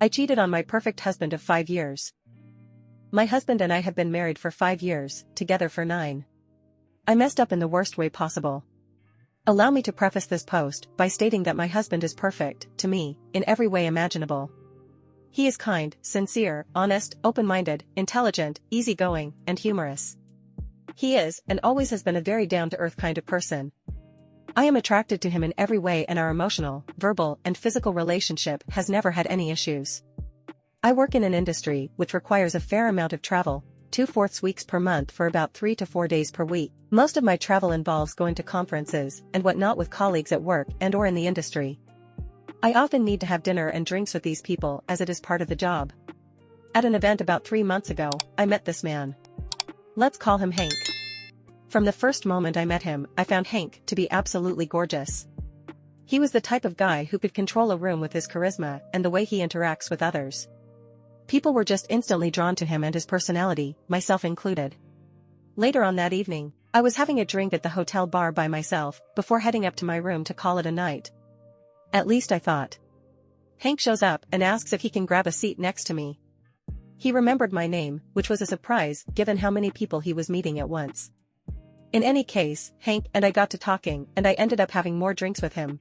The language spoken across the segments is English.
I cheated on my perfect husband of 5 years. My husband and I have been married for 5 years, together for 9. I messed up in the worst way possible. Allow me to preface this post by stating that my husband is perfect, to me, in every way imaginable. He is kind, sincere, honest, open-minded, intelligent, easygoing, and humorous. He is, and always has been a very down-to-earth kind of person. I am attracted to him in every way and our emotional, verbal, and physical relationship has never had any issues. I work in an industry which requires a fair amount of travel, 2/4 weeks per month for about 3 to 4 days per week. Most of my travel involves going to conferences and whatnot with colleagues at work and or in the industry. I often need to have dinner and drinks with these people as it is part of the job. At an event about 3 months ago, I met this man. Let's call him Hank. From the first moment I met him, I found Hank to be absolutely gorgeous. He was the type of guy who could control a room with his charisma and the way he interacts with others. People were just instantly drawn to him and his personality, myself included. Later on that evening, I was having a drink at the hotel bar by myself, before heading up to my room to call it a night. At least I thought. Hank shows up and asks if he can grab a seat next to me. He remembered my name, which was a surprise given how many people he was meeting at once. In any case, Hank and I got to talking and I ended up having more drinks with him.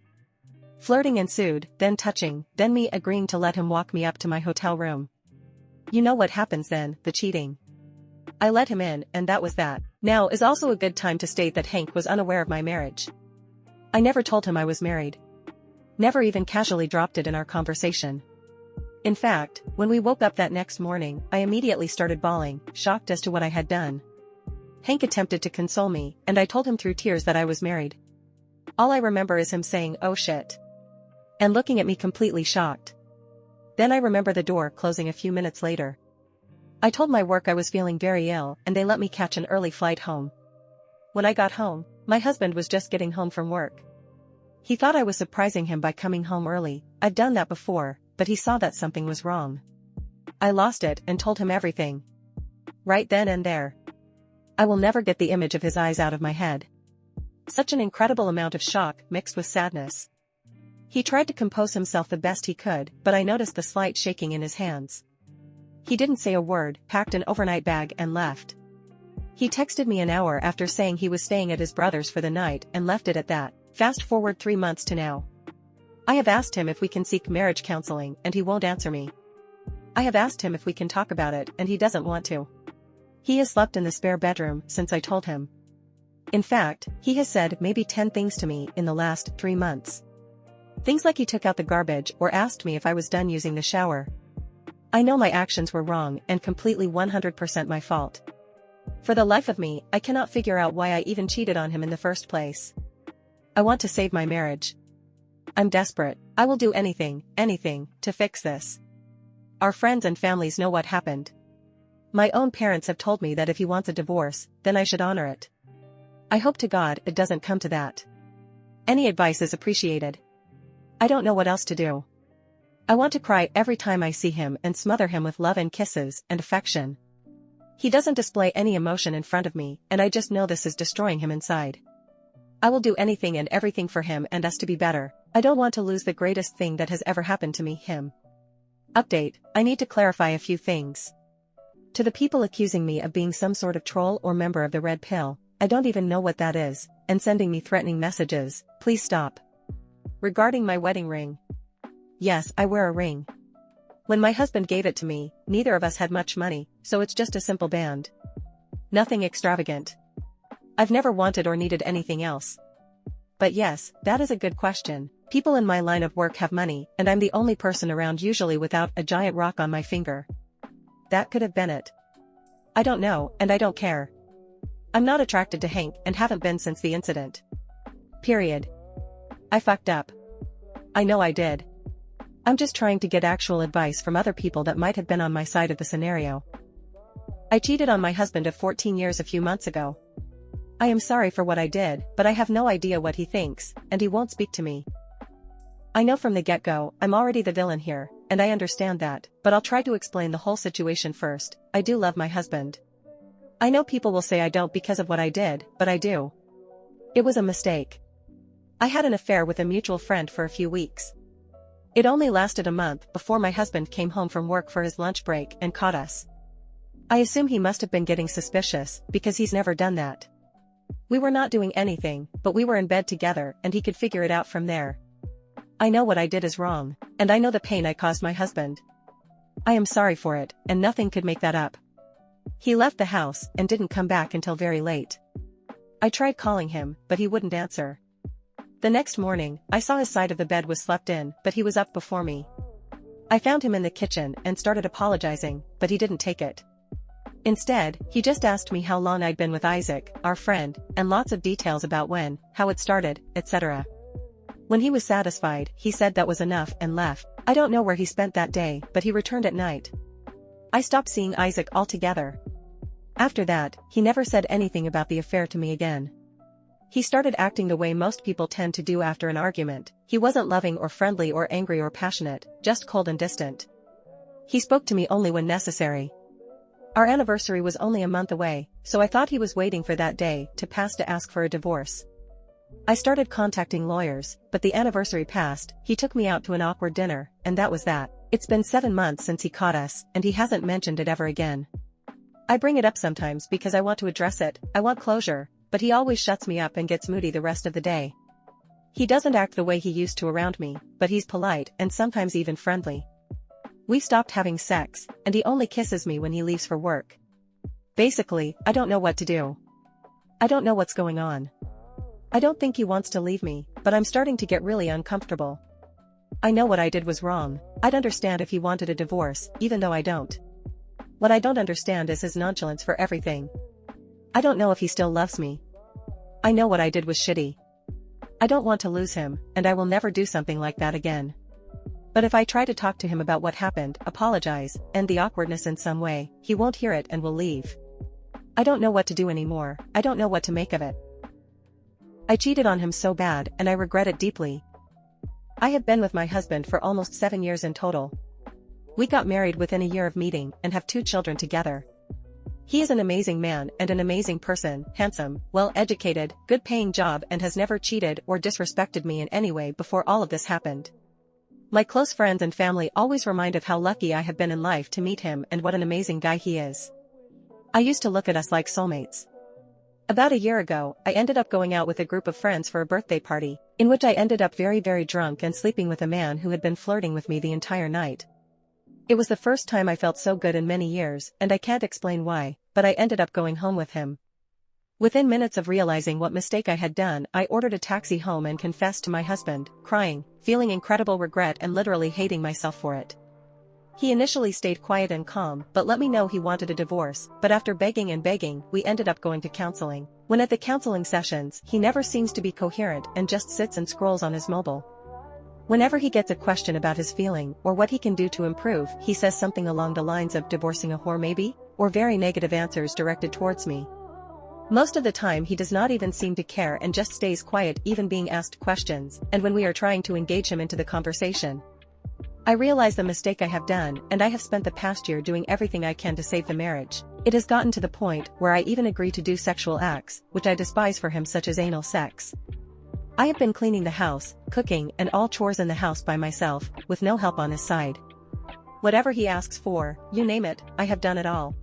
Flirting ensued, then touching, then me agreeing to let him walk me up to my hotel room. You know what happens then, the cheating. I let him in and that was that. Now is also a good time to state that Hank was unaware of my marriage. I never told him I was married. Never even casually dropped it in our conversation. In fact, when we woke up that next morning, I immediately started bawling, shocked as to what I had done. Hank attempted to console me, and I told him through tears that I was married. All I remember is him saying, "Oh shit," and looking at me completely shocked. Then I remember the door closing a few minutes later. I told my work I was feeling very ill and they let me catch an early flight home. When I got home, my husband was just getting home from work. He thought I was surprising him by coming home early. I'd done that before, but he saw that something was wrong. I lost it and told him everything. Right then and there. I will never get the image of his eyes out of my head. Such an incredible amount of shock mixed with sadness. He tried to compose himself the best he could, but I noticed the slight shaking in his hands. He didn't say a word, packed an overnight bag and left. He texted me an hour after saying he was staying at his brother's for the night and left it at that. Fast forward 3 months to now. I have asked him if we can seek marriage counseling and he won't answer me. I have asked him if we can talk about it and he doesn't want to. He has slept in the spare bedroom since I told him. In fact, he has said maybe 10 things to me in the last 3 months. Things like he took out the garbage or asked me if I was done using the shower. I know my actions were wrong and completely 100% my fault. For the life of me, I cannot figure out why I even cheated on him in the first place. I want to save my marriage. I'm desperate. I will do anything, to fix this. Our friends and families know what happened. My own parents have told me that if he wants a divorce, then I should honor it. I hope to God it doesn't come to that. Any advice is appreciated. I don't know what else to do. I want to cry every time I see him and smother him with love and kisses and affection. He doesn't display any emotion in front of me, and I just know this is destroying him inside. I will do anything and everything for him and us to be better. I don't want to lose the greatest thing that has ever happened to me, him. Update: I need to clarify a few things. To the people accusing me of being some sort of troll or member of the Red Pill, I don't even know what that is, and sending me threatening messages, please stop. Regarding my wedding ring. Yes, I wear a ring. When my husband gave it to me, neither of us had much money, so it's just a simple band. Nothing extravagant. I've never wanted or needed anything else. But yes, that is a good question. People in my line of work have money, and I'm the only person around usually without a giant rock on my finger. That could have been it. I don't know, and I don't care. I'm not attracted to Hank and haven't been since the incident. Period. I fucked up. I know I did. I'm just trying to get actual advice from other people that might have been on my side of the scenario. I cheated on my husband of 14 years a few months ago. I am sorry for what I did, but I have no idea what he thinks, and he won't speak to me. I know from the get-go, I'm already the villain here, and I understand that, but I'll try to explain the whole situation first. I do love my husband. I know people will say I don't because of what I did, but I do. It was a mistake. I had an affair with a mutual friend for a few weeks. It only lasted a month before my husband came home from work for his lunch break and caught us. I assume he must have been getting suspicious, because he's never done that. We were not doing anything, but we were in bed together and he could figure it out from there. I know what I did is wrong, and I know the pain I caused my husband. I am sorry for it, and nothing could make that up. He left the house and didn't come back until very late. I tried calling him, but he wouldn't answer. The next morning, I saw his side of the bed was slept in, but he was up before me. I found him in the kitchen and started apologizing, but he didn't take it. Instead, he just asked me how long I'd been with Isaac, our friend, and lots of details about when, how it started, etc. When he was satisfied, he said that was enough and left. I don't know where he spent that day, but he returned at night. I stopped seeing Isaac altogether. After that, he never said anything about the affair to me again. He started acting the way most people tend to do after an argument. He wasn't loving or friendly or angry or passionate, just cold and distant. He spoke to me only when necessary. Our anniversary was only a month away, so I thought he was waiting for that day to pass to ask for a divorce. I started contacting lawyers, but the anniversary passed. He took me out to an awkward dinner, and that was that. It's been 7 months since he caught us, and he hasn't mentioned it ever again. I bring it up sometimes because I want to address it, I want closure, but he always shuts me up and gets moody the rest of the day. He doesn't act the way he used to around me, but he's polite and sometimes even friendly. We've stopped having sex, and he only kisses me when he leaves for work. Basically, I don't know what to do. I don't know what's going on. I don't think he wants to leave me, but I'm starting to get really uncomfortable. I know what I did was wrong. I'd understand if he wanted a divorce, even though I don't. What I don't understand is his nonchalance for everything. I don't know if he still loves me. I know what I did was shitty. I don't want to lose him, and I will never do something like that again. But if I try to talk to him about what happened, apologize, end the awkwardness in some way, he won't hear it and will leave. I don't know what to do anymore. I don't know what to make of it. I cheated on him so bad, and I regret it deeply. I have been with my husband for almost 7 years in total. We got married within a year of meeting and have 2 children together. He is an amazing man and an amazing person, handsome, well-educated, good-paying job, and has never cheated or disrespected me in any way before all of this happened. My close friends and family always remind of how lucky I have been in life to meet him and what an amazing guy he is. I used to look at us like soulmates. About a year ago, I ended up going out with a group of friends for a birthday party, in which I ended up very drunk and sleeping with a man who had been flirting with me the entire night. It was the first time I felt so good in many years, and I can't explain why, but I ended up going home with him. Within minutes of realizing what mistake I had done, I ordered a taxi home and confessed to my husband, crying, feeling incredible regret and literally hating myself for it. He initially stayed quiet and calm, but let me know he wanted a divorce, but after begging and begging, we ended up going to counseling. When at the counseling sessions, he never seems to be coherent and just sits and scrolls on his mobile. Whenever he gets a question about his feeling or what he can do to improve, he says something along the lines of divorcing a whore maybe, or very negative answers directed towards me. Most of the time he does not even seem to care and just stays quiet even being asked questions, and when we are trying to engage him into the conversation. I realize the mistake I have done, and I have spent the past year doing everything I can to save the marriage. It has gotten to the point where I even agree to do sexual acts, which I despise for him, such as anal sex. I have been cleaning the house, cooking, and all chores in the house by myself, with no help on his side. Whatever he asks for, you name it, I have done it all.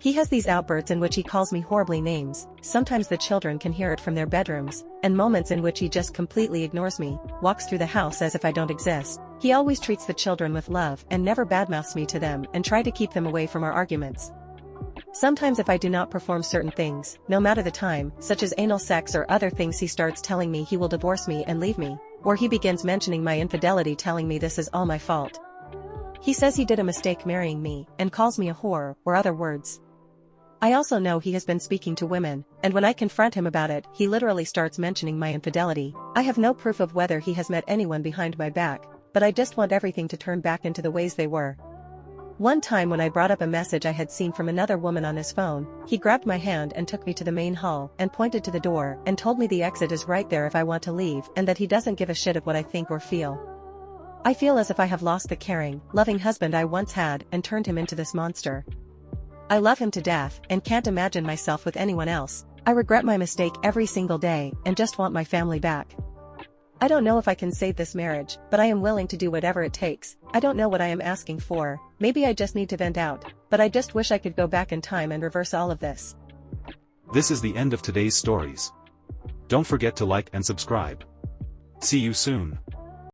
He has these outbursts in which he calls me horribly names, sometimes the children can hear it from their bedrooms, and moments in which he just completely ignores me, walks through the house as if I don't exist. He always treats the children with love and never badmouths me to them and try to keep them away from our arguments. Sometimes if I do not perform certain things, no matter the time, such as anal sex or other things, he starts telling me he will divorce me and leave me, or he begins mentioning my infidelity, telling me this is all my fault. He says he did a mistake marrying me, and calls me a whore, or other words. I also know he has been speaking to women, and when I confront him about it, he literally starts mentioning my infidelity. I have no proof of whether he has met anyone behind my back, but I just want everything to turn back into the ways they were. One time when I brought up a message I had seen from another woman on his phone, he grabbed my hand and took me to the main hall and pointed to the door and told me the exit is right there if I want to leave, and that he doesn't give a shit of what I think or feel. I feel as if I have lost the caring, loving husband I once had and turned him into this monster. I love him to death and can't imagine myself with anyone else. I regret my mistake every single day and just want my family back. I don't know if I can save this marriage, but I am willing to do whatever it takes. I don't know what I am asking for, maybe I just need to vent out, but I just wish I could go back in time and reverse all of this. This is the end of today's stories. Don't forget to like and subscribe. See you soon.